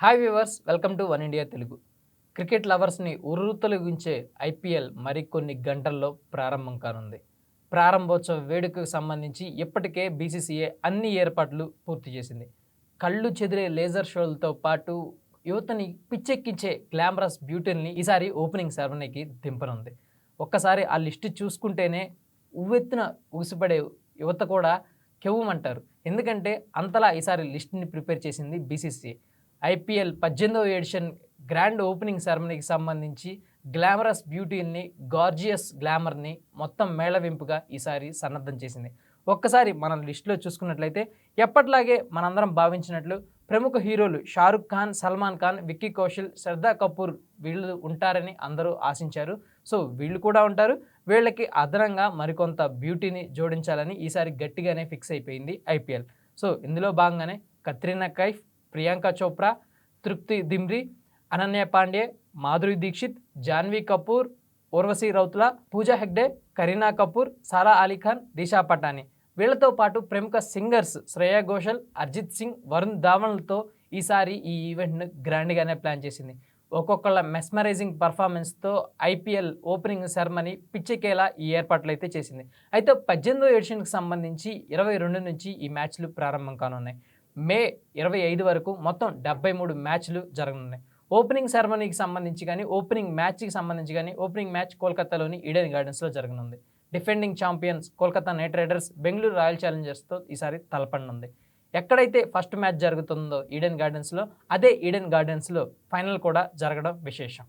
Hi viewers, welcome to one India Telugu. Cricket లవర్స్ని ఉర్రూతలూగించే IPL మరికొన్ని గంటల్లో ప్రారంభం కానుంది. ప్రారంభోత్సవ వేడుకకు సంబంధించి ఇప్పటికే బీసీసీఐ అన్ని ఏర్పాట్లు పూర్తి చేసింది. కళ్ళు చెదిరే లేజర్ షోలతో పాటు యువతని పిచ్చెక్కించే గ్లామరస్ బ్యూటీల్ని ఈసారి ఓపెనింగ్ సెరమనీకి దింపనుంది. ఒక్కసారి ఆ లిస్టు చూసుకుంటేనే ఉవ్వెత్తున ఉగిసిపడే యువత కూడా కెవ్వుమంటారు. ఎందుకంటే అంతలా ఈసారి లిస్టుని ప్రిపేర్ చేసింది బీసీసీఐ. ఐపీఎల్ 18వ ఎడిషన్ గ్రాండ్ ఓపెనింగ్ సెరమనీకి సంబంధించి గ్లామరస్ బ్యూటీని, గార్జియస్ గ్లామర్ని మొత్తం మేళవింపుగా ఈసారి సన్నద్ధం చేసింది. ఒక్కసారి మనం లిస్టులో చూసుకున్నట్లయితే ఎప్పట్లాగే మనందరం భావించినట్లు ప్రముఖ హీరోలు షారుఖ్ ఖాన్, సల్మాన్ ఖాన్, విక్కీ కౌశల్, శ్రద్ధా కపూర్ వీళ్ళు ఉంటారని అందరూ ఆశించారు. సో వీళ్ళు కూడా ఉంటారు. వీళ్ళకి అదనంగా మరికొంత బ్యూటీని జోడించాలని ఈసారి గట్టిగానే ఫిక్స్ అయిపోయింది ఐపీఎల్. సో ఇందులో భాగంగానే కత్రినా కైఫ్, ప్రియాంక చోప్రా, తృప్తి దిమ్రీ, అనన్య పాండే, మాధురి దీక్షిత్, జాన్వీ కపూర్, ఊర్వశీ రౌతేలా, పూజా హెగ్డే, కరీనా కపూర్, సారా అలీ ఖాన్, దిశా పటానీ వీళ్లతో పాటు ప్రముఖ సింగర్స్ శ్రేయా ఘోషల్, అర్జిత్ సింగ్, వరుణ్ ధావన్లతో ఈసారి ఈ ఈవెంట్ను గ్రాండ్గానే ప్లాన్ చేసింది. ఒక్కొక్కళ్ళ మెస్మరైజింగ్ పర్ఫార్మెన్స్తో ఐపీఎల్ ఓపెనింగ్ సెరమనీ పిచ్చెక్కేలా ఈ ఏర్పాట్లు అయితే చేసింది. అయితే 18వ ఎడిషన్కి సంబంధించి 22 నుంచి ఈ మ్యాచ్లు ప్రారంభం కానున్నాయి. మే 25 వరకు మొత్తం 73 మ్యాచ్లు జరగనున్నాయి. ఓపెనింగ్ సెరమనీకి సంబంధించి కానీ, ఓపెనింగ్ మ్యాచ్కి సంబంధించి కానీ, ఓపెనింగ్ మ్యాచ్ కోల్కతాలోని ఈడెన్ గార్డెన్స్లో జరగనుంది. Defending champions Kolkata Knight Riders Bengaluru Royal ఛాలెంజర్స్తో ఈసారి తలపడనుంది. ఎక్కడైతే ఫస్ట్ మ్యాచ్ జరుగుతుందో ఈడెన్ గార్డెన్స్లో, అదే ఈడెన్ గార్డెన్స్లో ఫైనల్ కూడా జరగడం విశేషం.